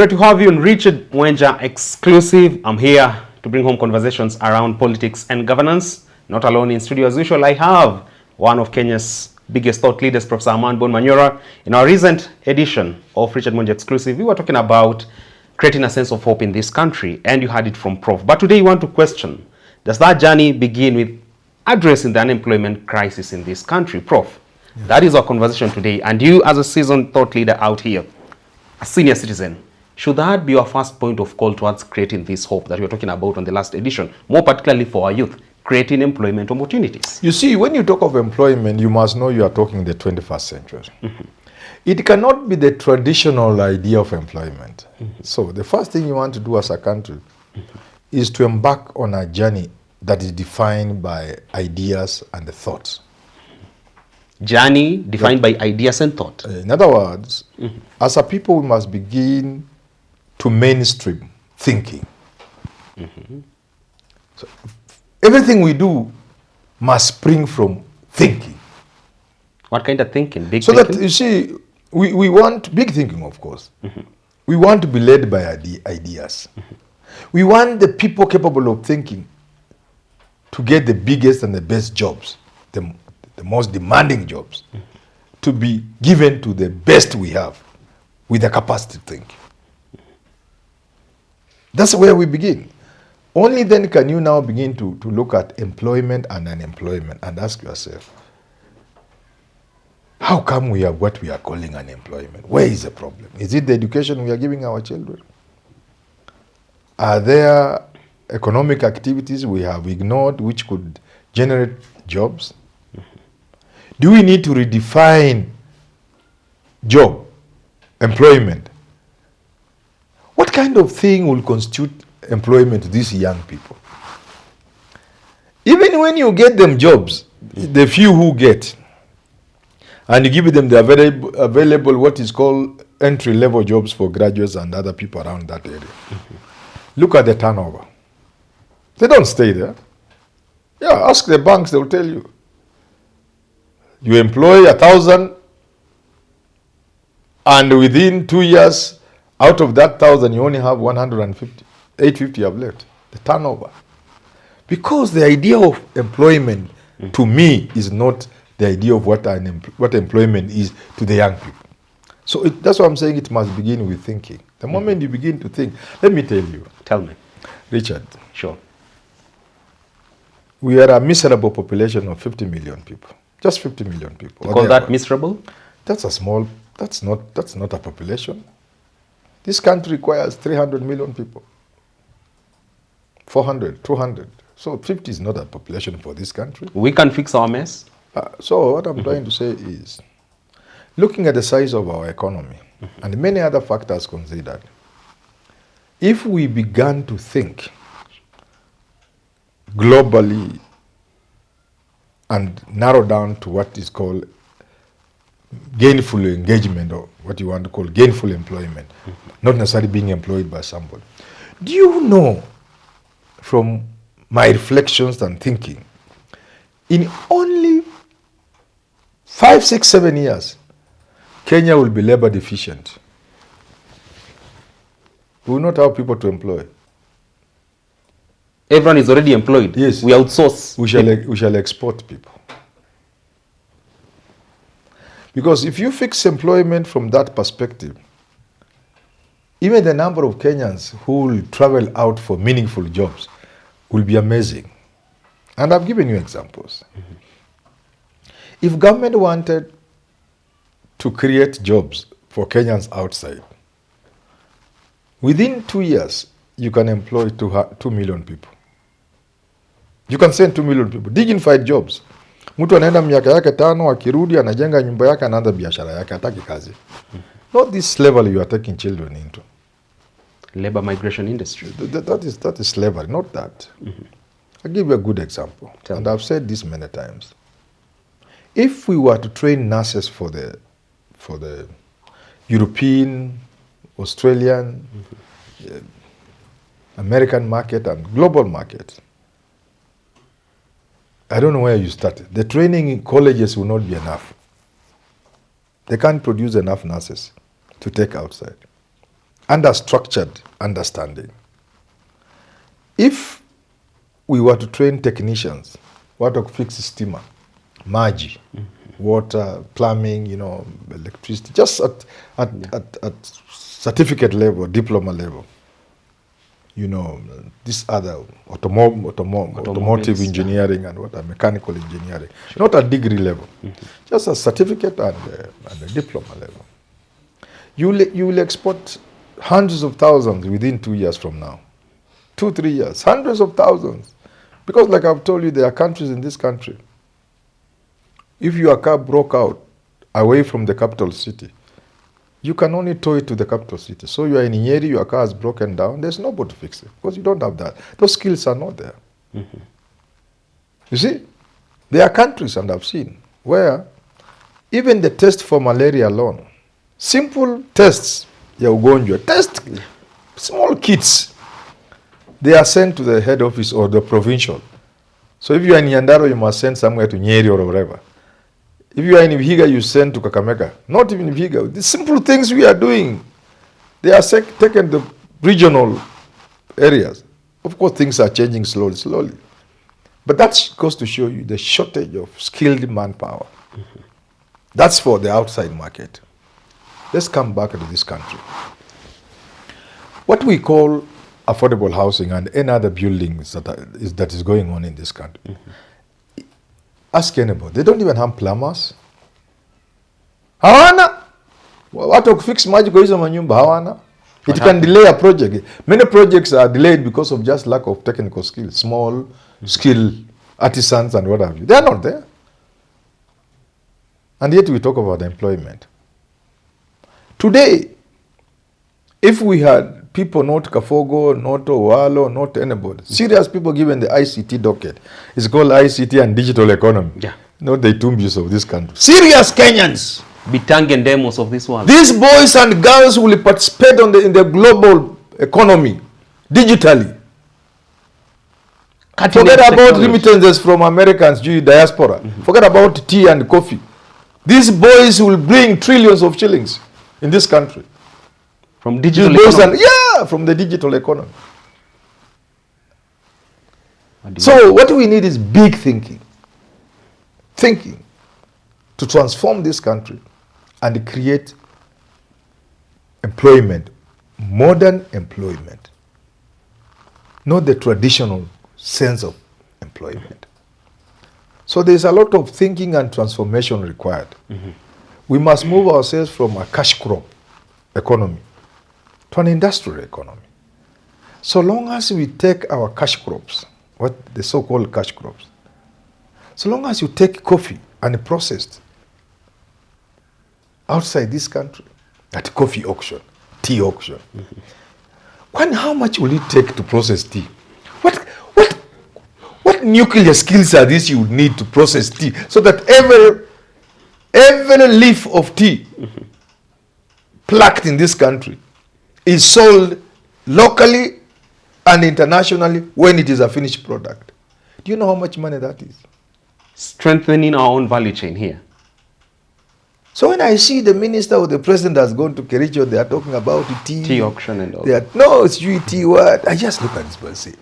Great to have you on Richard Mwenja Exclusive. I'm here to bring home conversations around politics and governance. Not alone in studio as usual, I have one of Kenya's biggest thought leaders, Professor Herman Manyora. In our recent edition of Richard Mwenja Exclusive, we were talking about creating a sense of hope in this country, and you heard it from Prof. But today you want to question, does that journey begin with addressing the unemployment crisis in this country? Prof, that is our conversation today. And you, as a seasoned thought leader out here, a senior citizen, should that be your first point of call towards creating this hope that we were talking about on the last edition, more particularly for our youth, creating employment opportunities? You see, when you talk of employment, you must know you are talking the 21st century. It cannot be the traditional idea of employment. So the first thing you want to do as a country is to embark on a journey that is defined by ideas and the thoughts. Journey defined by ideas and thought. In other words, as a people, we must begin to mainstream thinking. So everything we do must spring from thinking. What kind of thinking? Big so thinking? That, you see, we want big thinking, of course. We want to be led by ideas. We want the people capable of thinking to get the biggest and the best jobs, the most demanding jobs, to be given to the best we have with the capacity to think. That's where we begin. Only then can you now begin to look at employment and unemployment and ask yourself, how come we have what we are calling unemployment? Where is the problem? Is it the education we are giving our children? Are there economic activities we have ignored which could generate jobs? Do we need to redefine job, employment? What kind of thing will constitute employment to these young people? Even when you get them jobs, the few who get, and you give them the available what is called entry-level jobs for graduates and other people around that area. Look at the turnover. They don't stay there. Yeah, ask the banks, they'll tell you. You employ 1,000, and within 2 years, out of that 1,000, you only have 150, 850 have left. The turnover. Because the idea of employment, to me, is not the idea of what employment is to the young people. So that's why I'm saying it must begin with thinking. The moment you begin to think, let me tell you. Tell me. Richard. Sure. We are a miserable population of 50 million people. Just 50 million people. You call that miserable? That's a small, that's not a population. This country requires 300 million people. 400, 200. So 50 is not a population for this country. We can fix our mess. So what I'm trying to say is, looking at the size of our economy and many other factors considered, if we began to think globally and narrow down to what is called gainful engagement, or what you want to call gainful employment, not necessarily being employed by somebody. Do you know, from my reflections and thinking, in only 5, 6, 7 years, Kenya will be labor deficient. We will not have people to employ. Everyone is already employed. Yes. We outsource. We shall export people. Because if you fix employment from that perspective, even the number of Kenyans who will travel out for meaningful jobs will be amazing. And I've given you examples. If government wanted to create jobs for Kenyans outside, within 2 years, you can employ 2 million people. You can send 2 million people, dignified jobs. Mtu anaenda miaka yake 5, akirudi anajenga nyumba yake, anaanza biashara yake, hataki kazi. Not this slavery you are taking children into. Labor migration industry. That is slavery, not that. I'll give you a good example. And I've said this many times. If we were to train nurses for the European, Australian, American market and global market, I don't know where you started. The training in colleges will not be enough. They can't produce enough nurses to take outside. under structured understanding. If we were to train technicians, what to fix stima, maji, water, plumbing, electricity, just at certificate level, diploma level, this other automotive engineering and mechanical engineering, not at degree level, just a certificate and a diploma level. You will export hundreds of thousands within 2 years from now. 2-3 years, hundreds of thousands. Because like I've told you, there are countries in this country. If your car broke out away from the capital city, you can only tow it to the capital city. So you are in Nyeri, your car is broken down, there's nobody to fix it because you don't have that. Those skills are not there. You see, there are countries, and I've seen, where even the test for malaria alone, simple tests, ya ugonjwa, test, small kits, they are sent to the head office or the provincial. So if you are in Yandaro, you must send somewhere to Nyeri or wherever. If you are in Vihiga, you send to Kakamega. Not even Vihiga. The simple things we are doing, they are taken to regional areas. Of course, things are changing slowly. But that goes to show you the shortage of skilled manpower. That's for the outside market. Let's come back to this country. What we call affordable housing and any other buildings that is going on in this country. Ask anybody. They don't even have plumbers. Hawana. Watu kufix maji kwa hizo manyumba hawana. It can delay a project. Many projects are delayed because of just lack of technical skill. Small skill artisans and what have you. They are not there. And yet we talk about employment. Today, if we had people, not Kafogo, not Owalo, not anybody, serious people given the ICT docket, it's called ICT and digital economy. Yeah. Not the Itumbis of this country. Serious Kenyans. Bitang and demos of this world. These boys and girls will participate in the global economy, digitally. Forget about remittances from Americans, Jewish diaspora. Forget about tea and coffee. These boys will bring trillions of shillings in this country. From digital economy? From the digital economy. So what we need is big thinking. Thinking to transform this country and create employment, modern employment, not the traditional sense of employment. So there's a lot of thinking and transformation required. We must move ourselves from a cash crop economy to an industrial economy. So long as we take our cash crops, what the so-called cash crops, so long as you take coffee and processed outside this country at coffee auction, tea auction, how much will it take to process tea? What nuclear skills are these you would need to process tea so that every leaf of tea plucked in this country is sold locally and internationally when it is a finished product? Do you know how much money that is? Strengthening our own value chain here. So when I see the minister or the president has gone to Kericho, they are talking about the tea auction and all. No, it's UET what? I just look at this and say,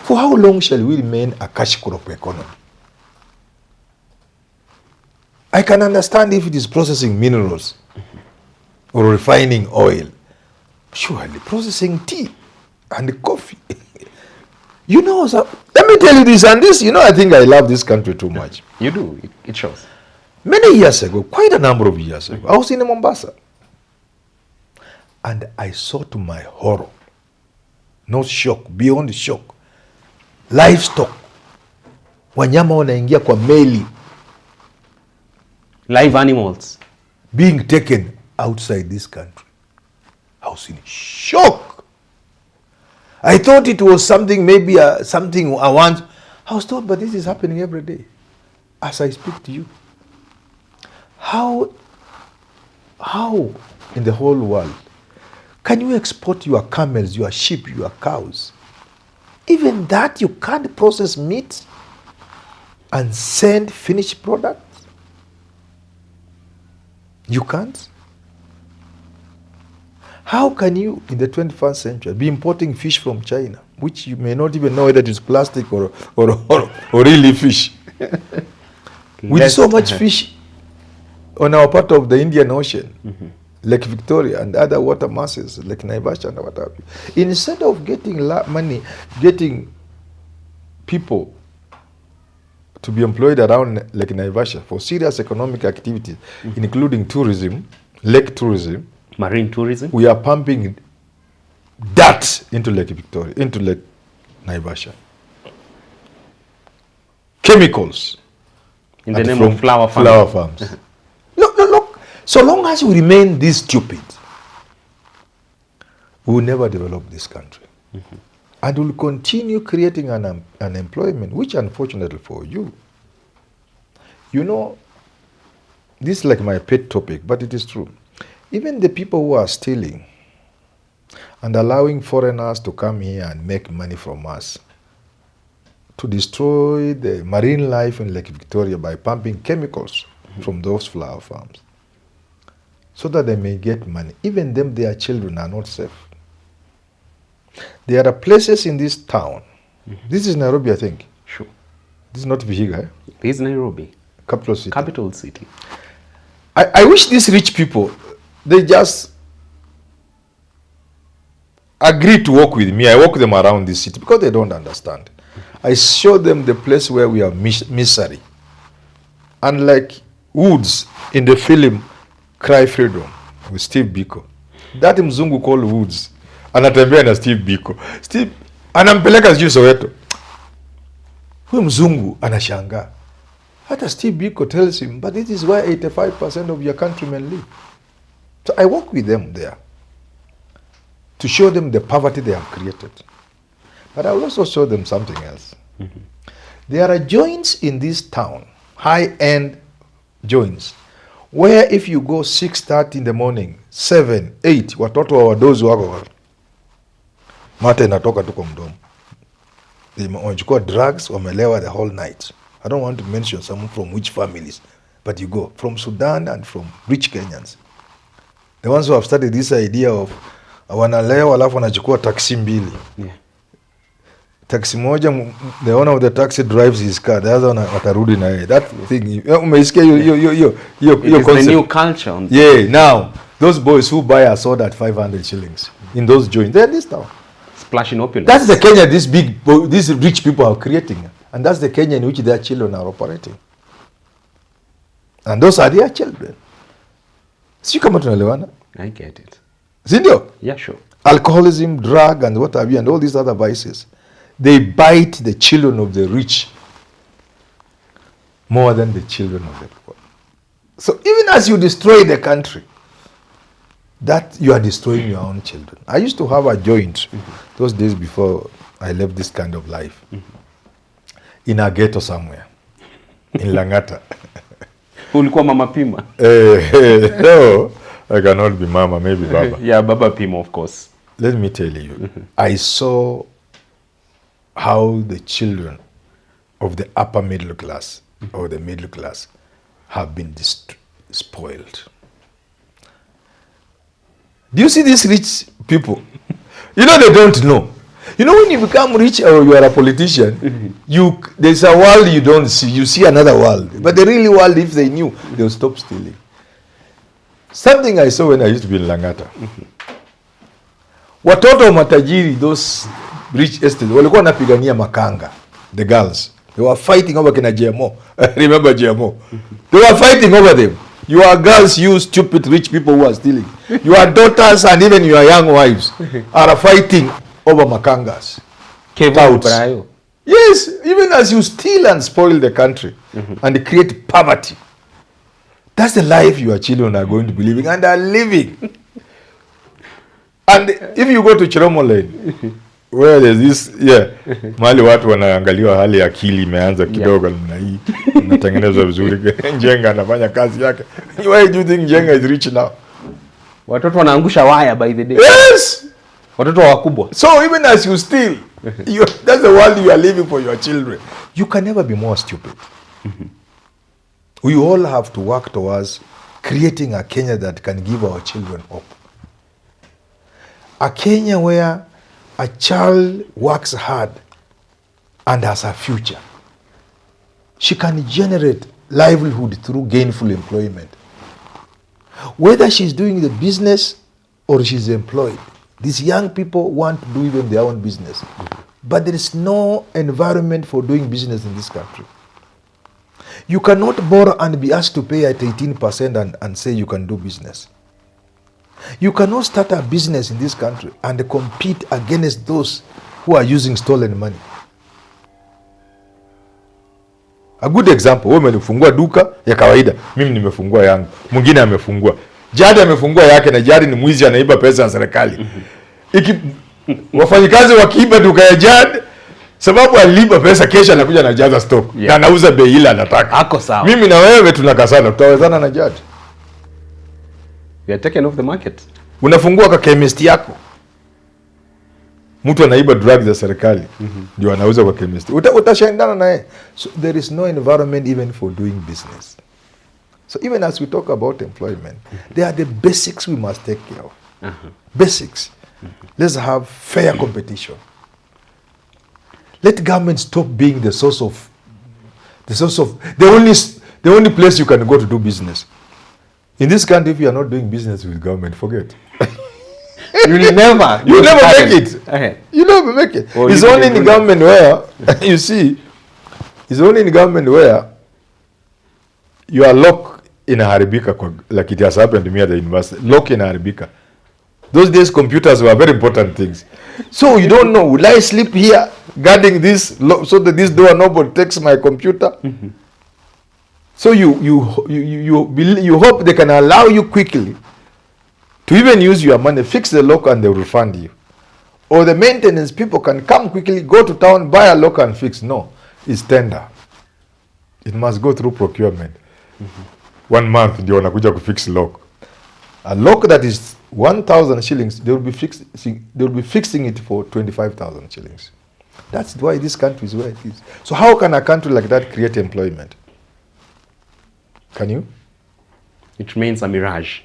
for how long shall we remain a cash crop economy? I can understand if it is processing minerals or refining oil. Surely processing tea and coffee. So, let me tell you this and this, I think I love this country too much. You do, it shows. Many years ago, quite a number of years ago, I was in Mombasa. And I saw to my horror, not shock, beyond shock, livestock. Wanyama wanaingia kwa meli. Live animals. Being taken outside this country. I was in shock. I thought it was something, maybe something I want. I was told, but this is happening every day. As I speak to you. How in the whole world can you export your camels, your sheep, your cows? Even that you can't process meat and send finished products? You can't? How can you, in the 21st century, be importing fish from China, which you may not even know whether it is plastic or really fish? With so much fish on our part of the Indian Ocean, Lake Victoria and other water masses, Lake Naivasha and what have you. Instead of getting money, getting people to be employed around Lake Naivasha for serious economic activities, including tourism, lake tourism, marine tourism, we are pumping dirt into Lake Victoria, into Lake Naivasha. Chemicals. In the name of flower farms. Flower farms. Look. So long as we remain this stupid, we will never develop this country. And will continue creating unemployment, which unfortunately for you, you know, this is like my pet topic, but it is true. Even the people who are stealing and allowing foreigners to come here and make money from us, to destroy the marine life in Lake Victoria by pumping chemicals from those flower farms, so that they may get money. Even them, their children are not safe. There are places in this town. This is Nairobi, I think. Sure. This is not Vihiga. Eh? This is Nairobi. Capital city. Capital city. I wish these rich people, they just agree to work with me. I walk them around this city because they don't understand. I show them the place where we have misery. And like Woods in the film Cry Freedom with Steve Biko. That mzungu called Woods anatembea na Steve Biko. Steve anampeleka sijui Soweto. Huyu mzungu anashangaa. Hata Steve Biko tells him, but this is where 85% of your countrymen live. So I work with them there to show them the poverty they have created. But I will also show them something else. There are joints in this town, high-end joints, where if you go 6:30 in the morning, 7, 8, watoto wa wadozi wako mate inatoka tu kwa mdomo. Wamechukua drugs, wamelewa the whole night. I don't want to mention some from which families, but you go from Sudan and from rich Kenyans. The ones who have started this idea of wanalewa alafu wanachukua taxi mbili. Yeah. Taxi moja, the owner of the taxi drives his car, the other one atarudi na yeye. That thing, umeisikia hiyo concept. It's the new culture. Yeah, now, those boys who buy a soda at 500 shillings in those joints, they're this town. Splashing opulence. That's the Kenya these rich people are creating. And that's the Kenya in which their children are operating. And those are their children. Si kama tunaelewana? I get it. Sindio? Yeah, sure. Alcoholism, drug, and what have you, and all these other vices. They bite the children of the rich more than the children of the poor. So even as you destroy the country, that you are destroying your own children. I used to have a joint those days before I left this kind of life in a ghetto somewhere in Langata. Ulikuwa Mama Pima? No, I cannot be Mama, maybe Baba. Yeah, Baba Pima, of course. Let me tell you, I saw how the children of the upper middle class or the middle class have been spoiled. Do you see these rich people? You know they don't know. You know when you become rich or you are a politician, there's a world you don't see. You see another world. But the real world, if they knew, they'll stop stealing. Something I saw when I used to be in Langata. Watoto matajiri, those rich estates, walikuwa wanapigania makanga, the girls. They were fighting over kina GMO. Remember GMO? They were fighting over them. Your girls, you stupid rich people who are stealing. Your daughters and even your young wives are fighting over makangas. Yes, even as you steal and spoil the country and create poverty. That's the life your children are going to be living and are living. And if you go to Chiromo Lane, where there's this, mahali watu wanaangaliwa hali ya akili imeanza kidogo na hii unatengenezwa vizuri, Njenga anafanya kazi yake. Why do you think Njenga is rich now? Watoto wanaangusha waya by the day. Yes! Watoto wakubwa. So even as you steal, that's the world you are living for your children. You can never be more stupid. We all have to work towards creating a Kenya that can give our children hope. A Kenya where a child works hard and has a future. She can generate livelihood through gainful employment. Whether she's doing the business or she's employed, these young people want to do even their own business. But there is no environment for doing business in this country. You cannot borrow and be asked to pay at 18% and say you can do business. You cannot start a business in this country and compete against those who are using stolen money. A good example, wewe umenifungua duka ya kawaida, mimi nimefungua yangu, mwingine amefungua. Jadi amefungua yake na jadi ni mwizi anaiba pesa ya serikali. Wafanyikazi wakiiba duka ya jadi sababu aliiba pesa, kesha anakuja na jaza stock na anauza bei ile anataka. Ako sawa. Mimi na wewe tunakasana, tutawezana na jadi. We are taken off the market. Unafungua ka chemist yako, mtu anaiba drugs za serikali ndio anauza kwa chemist, utashaindana naye. So there is no environment even for doing business. So even as we talk about employment, there are the basics we must take care of. Basics. Let's have fair competition. Let government stop being the only place you can go to do business. In this country, if you are not doing business with government, forget. You will never make it. You never make it. It's only in government where, you see, it's only in government where you are locked in a haribika, like it has happened to me at the university. Locked in a haribika. Those days, computers were very important things. So you don't know, will I sleep here guarding this, so that this door nobody takes my computer? So you hope they can allow you quickly to even use your money, fix the lock and they will refund you. Or the maintenance people can come quickly, go to town, buy a lock and fix. No, it's tender. It must go through procurement. 1 month ndio wanakuja ku fix lock. A lock that is 1,000 shillings, they will be fixing it for 25,000 shillings. That's why this country is where it is. So how can a country like that create employment? Can you? It remains a mirage.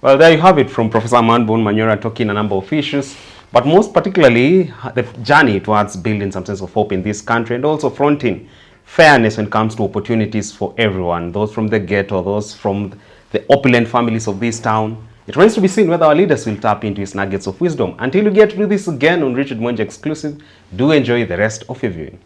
Well, there you have it from Professor Herman Manyora talking a number of issues, but most particularly the journey towards building some sense of hope in this country and also fronting fairness when it comes to opportunities for everyone, those from the ghetto, those from the opulent families of this town. It remains to be seen whether our leaders will tap into his nuggets of wisdom. Until we get to do this again on Richard Mwenje Exclusive, do enjoy the rest of your viewing.